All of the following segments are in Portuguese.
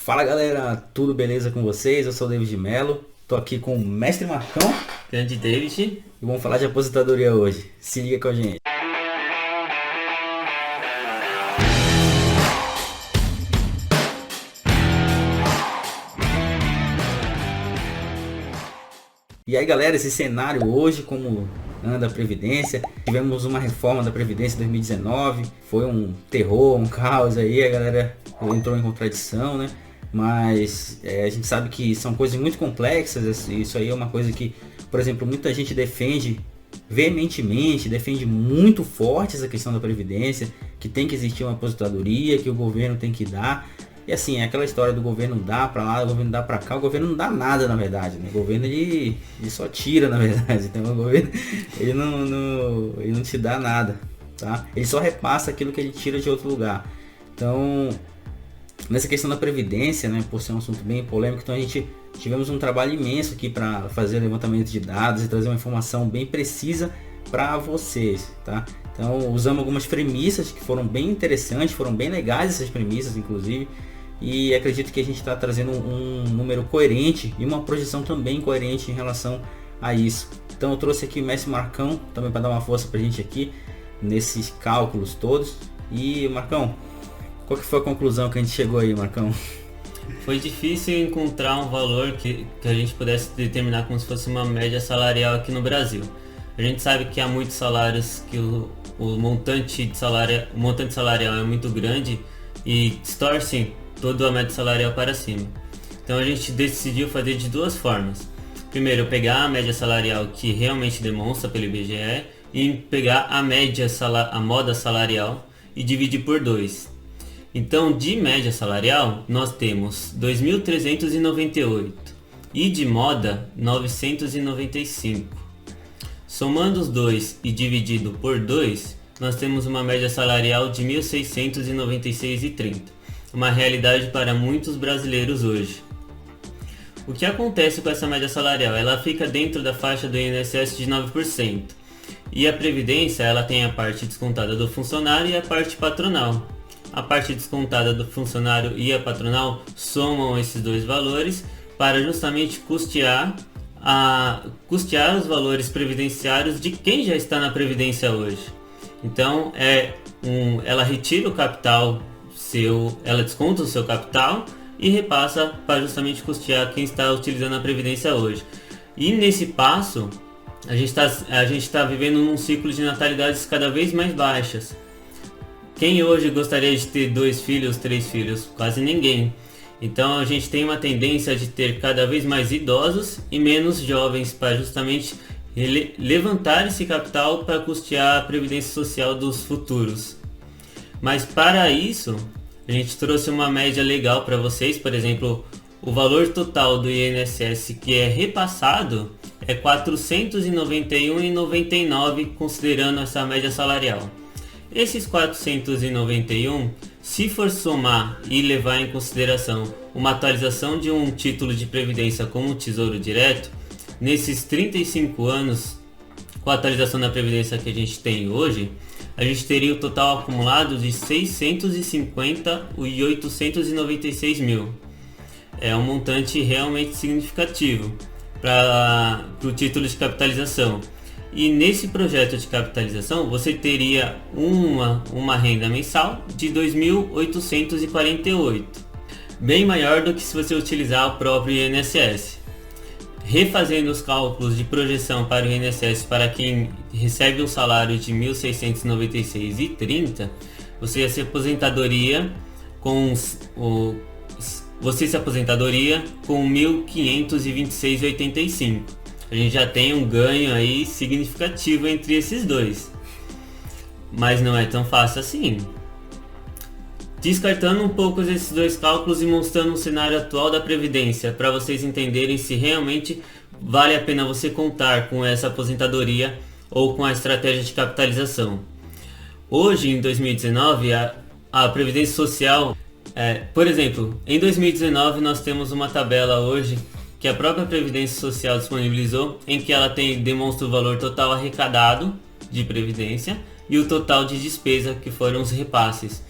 Fala galera, tudo beleza com vocês? Eu sou o David Mello, tô aqui com o Mestre Marcão Grande David. e vamos falar de aposentadoria hoje. Se liga com a gente. E aí galera, esse cenário hoje, como anda a Previdência, tivemos uma reforma da Previdência em 2019, foi um terror, um caos aí, a galera entrou em contradição, né? Mas a gente sabe que são coisas muito complexas, isso aí é uma coisa que, por exemplo, muita gente defende veementemente, defende muito forte essa questão da Previdência, que tem que existir uma aposentadoria, que o governo tem que dar. E assim, é aquela história do governo dá pra lá, o governo dá pra cá, o governo não dá nada na verdade, né? O governo ele só tira na verdade, então o governo ele não te dá nada, tá? Ele só repassa aquilo que ele tira de outro lugar. Então, nessa questão da Previdência, né, por ser um assunto bem polêmico, então a gente tivemos um trabalho imenso aqui para fazer levantamento de dados e trazer uma informação bem precisa para vocês, tá? Então usamos algumas premissas que foram bem interessantes, foram bem legais essas premissas inclusive, e acredito que a gente está trazendo um número coerente e uma projeção também coerente em relação a isso. Então eu trouxe aqui o Mestre Marcão também para dar uma força para a gente aqui nesses cálculos todos. E Marcão, qual que foi a conclusão que a gente chegou aí, Marcão? Foi difícil encontrar um valor que a gente pudesse determinar como se fosse uma média salarial aqui no Brasil. A gente sabe que há muitos salários que o montante salarial é muito grande e distorce toda a média salarial para cima. Então a gente decidiu fazer de duas formas. Primeiro, pegar a média salarial que realmente demonstra pelo IBGE e pegar a moda salarial e dividir por 2. Então, de média salarial, nós temos 2.398 e de moda 995. Somando os dois e dividido por 2, nós temos uma média salarial de 1.696,30. Uma realidade para muitos brasileiros hoje. O que acontece com essa média salarial? Ela fica dentro da faixa do INSS de 9%. E a Previdência, ela tem a parte descontada do funcionário e a parte patronal. A parte descontada do funcionário e a patronal somam esses dois valores para justamente custear os valores previdenciários de quem já está na Previdência hoje. Então, ela retira o capital ela desconta o seu capital e repassa para justamente custear quem está utilizando a Previdência hoje. E nesse passo, a gente está vivendo num ciclo de natalidades cada vez mais baixas. Quem hoje gostaria de ter 2 filhos, 3 filhos? Quase ninguém. Então a gente tem uma tendência de ter cada vez mais idosos e menos jovens para justamente levantar esse capital para custear a Previdência Social dos futuros. Mas para isso, a gente trouxe uma média legal para vocês. Por exemplo, o valor total do INSS que é repassado é R$ 491,99 considerando essa média salarial. Esses 491, se for somar e levar em consideração uma atualização de um título de previdência como o Tesouro Direto, nesses 35 anos, com a atualização da previdência que a gente tem hoje, a gente teria o total acumulado de 650.896 mil. É um montante realmente significativo para o título de capitalização. E nesse projeto de capitalização você teria uma renda mensal de 2.848, bem maior do que se você utilizar o próprio INSS. Refazendo os cálculos de projeção para o INSS para quem recebe um salário de 1.696,30, você se aposentadoria com 1.526,85. A gente já tem um ganho aí significativo entre esses dois. Mas não é tão fácil assim. Descartando um pouco esses dois cálculos e mostrando um cenário atual da Previdência, para vocês entenderem se realmente vale a pena você contar com essa aposentadoria ou com a estratégia de capitalização. Hoje, em 2019, a Previdência Social, por exemplo, em 2019 nós temos uma tabela hoje que a própria Previdência Social disponibilizou, em que ela demonstra o valor total arrecadado de Previdência e o total de despesa, que foram os repasses.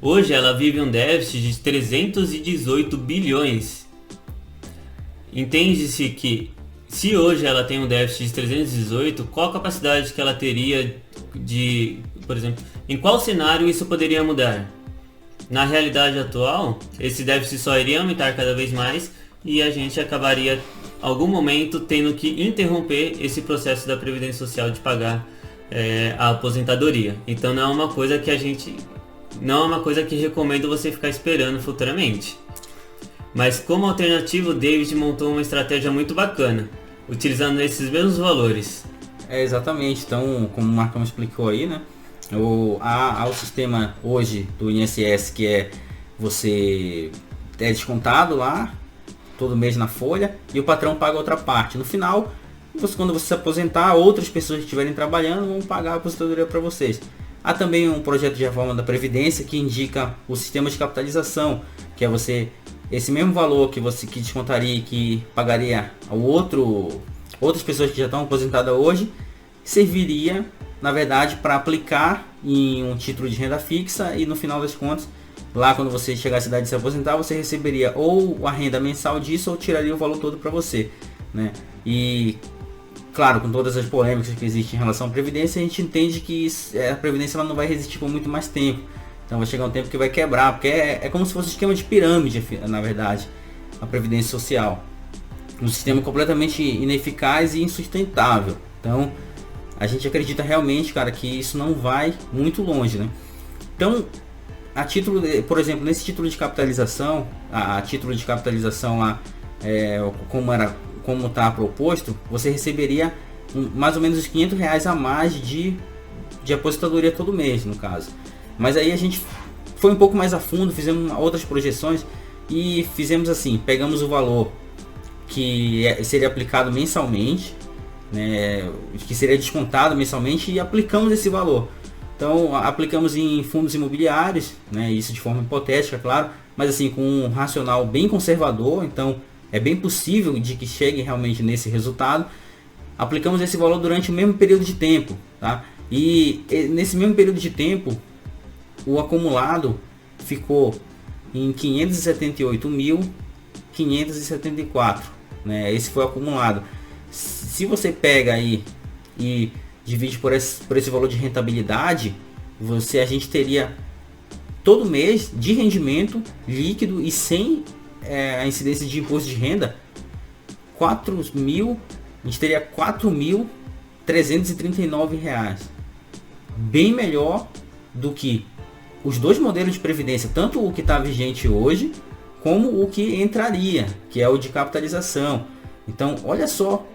Hoje ela vive um déficit de 318 bilhões. Entende-se que se hoje ela tem um déficit de 318, qual a capacidade que ela teria de, por exemplo, em qual cenário isso poderia mudar? Na realidade atual, esse déficit só iria aumentar cada vez mais e a gente acabaria, em algum momento, tendo que interromper esse processo da Previdência Social de pagar a aposentadoria. Então não é uma coisa que recomendo você ficar esperando futuramente. Mas como alternativa, o David montou uma estratégia muito bacana, utilizando esses mesmos valores. Exatamente, então, como o Marcão explicou aí, né? Há o sistema hoje do INSS que é você é descontado lá todo mês na folha e o patrão paga outra parte. No final, quando você se aposentar, outras pessoas que estiverem trabalhando vão pagar a aposentadoria para vocês. Há também um projeto de reforma da Previdência que indica o sistema de capitalização, que é você, esse mesmo valor que você que descontaria e que pagaria ao outras pessoas que já estão aposentadas hoje, serviria, na verdade, para aplicar em um título de renda fixa e no final das contas, lá quando você chegasse à idade de se aposentar, você receberia ou a renda mensal disso ou tiraria o valor todo para você, né? E claro, com todas as polêmicas que existem em relação à Previdência, a gente entende que a Previdência ela não vai resistir por muito mais tempo. Então vai chegar um tempo que vai quebrar, porque é como se fosse um esquema de pirâmide, na verdade, a Previdência Social. Um sistema completamente ineficaz e insustentável. Então, a gente acredita realmente, cara, que isso não vai muito longe, né? Então, por exemplo, nesse título de capitalização, a título de capitalização lá, como está proposto, você receberia mais ou menos os R$500 a mais de aposentadoria todo mês, no caso. Mas aí a gente foi um pouco mais a fundo, fizemos outras projeções e fizemos assim, pegamos o valor que seria aplicado mensalmente, né, que seria descontado mensalmente e aplicamos esse valor. Então aplicamos em fundos imobiliários, né, isso de forma hipotética, claro, mas assim com um racional bem conservador, então é bem possível de que chegue realmente nesse resultado. Aplicamos esse valor durante o mesmo período de tempo, tá? E nesse mesmo período de tempo, o acumulado ficou em 578.574, né? Esse foi o acumulado. Se você pega aí e divide por esse valor de rentabilidade, a gente teria todo mês de rendimento líquido e sem a incidência de imposto de renda, a gente teria R$4.339, bem melhor do que os dois modelos de previdência, tanto o que está vigente hoje, como o que entraria, que é o de capitalização. Então, olha só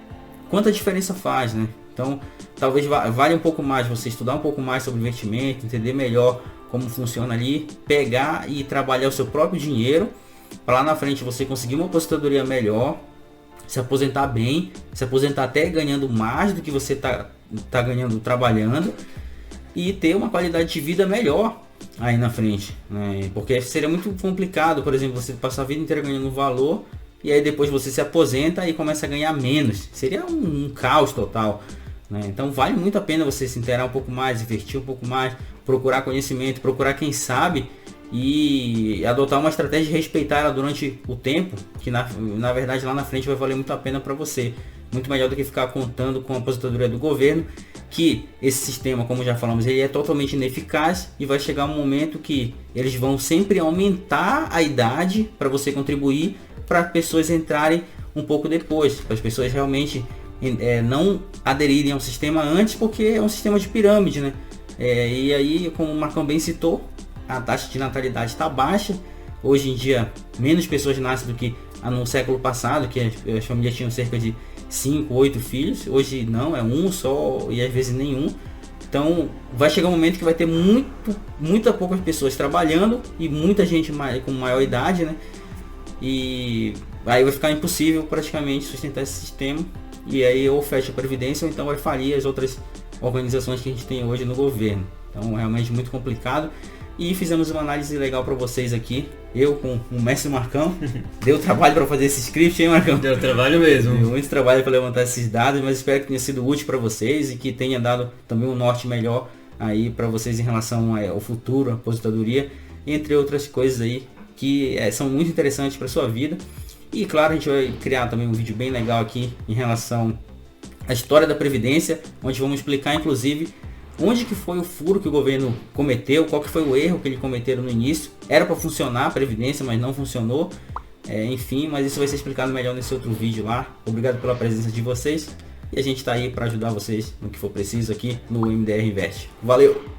quanta diferença faz, né? Então, talvez valha um pouco mais você estudar um pouco mais sobre investimento, entender melhor como funciona ali, pegar e trabalhar o seu próprio dinheiro, para lá na frente você conseguir uma aposentadoria melhor, se aposentar bem, se aposentar até ganhando mais do que você tá ganhando trabalhando e ter uma qualidade de vida melhor aí na frente, né? Porque seria muito complicado, por exemplo, você passar a vida inteira ganhando um valor e aí depois você se aposenta e começa a ganhar menos. Seria um caos total, né? Então vale muito a pena você se inteirar um pouco mais, investir um pouco mais, procurar conhecimento, procurar quem sabe e adotar uma estratégia de respeitar ela durante o tempo, que na verdade lá na frente vai valer muito a pena para você. Muito melhor do que ficar contando com a aposentadoria do governo, que esse sistema, como já falamos, ele é totalmente ineficaz e vai chegar um momento que eles vão sempre aumentar a idade para você contribuir, para pessoas entrarem um pouco depois, para as pessoas realmente não aderirem ao sistema antes, porque é um sistema de pirâmide, né? E aí, como o Marcão bem citou, a taxa de natalidade está baixa. Hoje em dia, menos pessoas nascem do que no século passado, que as famílias tinham cerca de 5, 8 filhos. Hoje não, é um só e às vezes nenhum. Então vai chegar um momento que vai ter muita poucas pessoas trabalhando e muita gente com maior idade, né? E aí vai ficar impossível praticamente sustentar esse sistema. E aí ou fecha a Previdência ou então vai falir as outras organizações que a gente tem hoje no governo. Então realmente muito complicado. E fizemos uma análise legal para vocês aqui. Eu com o mestre Marcão. Deu trabalho para fazer esse script, hein, Marcão? Deu trabalho mesmo. Deu muito trabalho para levantar esses dados, mas espero que tenha sido útil para vocês e que tenha dado também um norte melhor aí para vocês em relação ao futuro, à aposentadoria. entre outras coisas aí que são muito interessantes para sua vida. E claro, a gente vai criar também um vídeo bem legal aqui em relação à história da Previdência, onde vamos explicar inclusive onde que foi o furo que o governo cometeu, qual que foi o erro que eles cometeram no início. Era para funcionar a Previdência, mas não funcionou. Enfim, mas isso vai ser explicado melhor nesse outro vídeo lá. Obrigado pela presença de vocês. E a gente está aí para ajudar vocês no que for preciso aqui no MDR Invest. Valeu!